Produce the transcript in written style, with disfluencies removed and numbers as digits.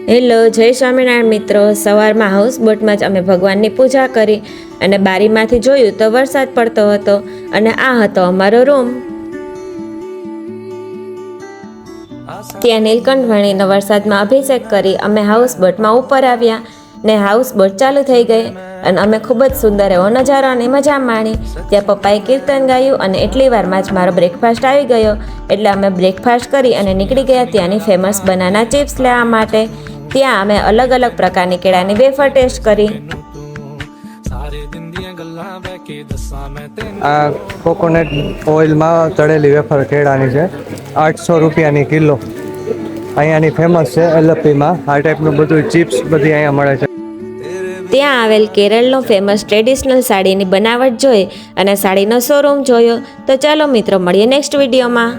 Hello, જય સ્વામિનારાયણ મિત્રો. સવારમાં હાઉસબોટમાં જ અમે ભગવાનની પૂજા કરી અને બારીમાંથી જોયું તો વરસાદ પડતો હતો અને આ હતો અમારો રૂમ. ત્યાં નીલકંઠ વણીનો વરસાદમાં અભિષેક કરી અમે હાઉસબોટમાં ઉપર આવ્યા ને હાઉસબોટ ચાલુ થઈ ગઈ અને અમે ખૂબ જ સુંદર એવો નજારો અને મજા માણી. ત્યાં પપ્પાએ કીર્તન ગાયું અને એટલી વારમાં જ મારો બ્રેકફાસ્ટ આવી ગયો એટલે અમે બ્રેકફાસ્ટ કરી અને નીકળી ગયા ત્યાંની ફેમસ બનાના ચિપ્સ લેવા માટે. ત્યાં અમે અલગ અલગ પ્રકારની કેળાની વેફર ટેસ્ટ કરી. આ કોકોનટ ઓઇલમાં તળેલી વેફર કેળાની છે, 800 રૂપિયાની કિલો. અહીંયાની ફેમસ છે એલપીમાં. આ ટાઈપનું બધું ચિપ્સ બધી અહીંયા મળે છે. ત્યાં આવેલ કેરળનો ફેમસ ટ્રેડિશનલ સાડીની બનાવટ જોઈ અને સાડીનો શોરૂમ જોયો. તો ચાલો મિત્રો, મળીએ નેક્સ્ટ વિડીયોમાં.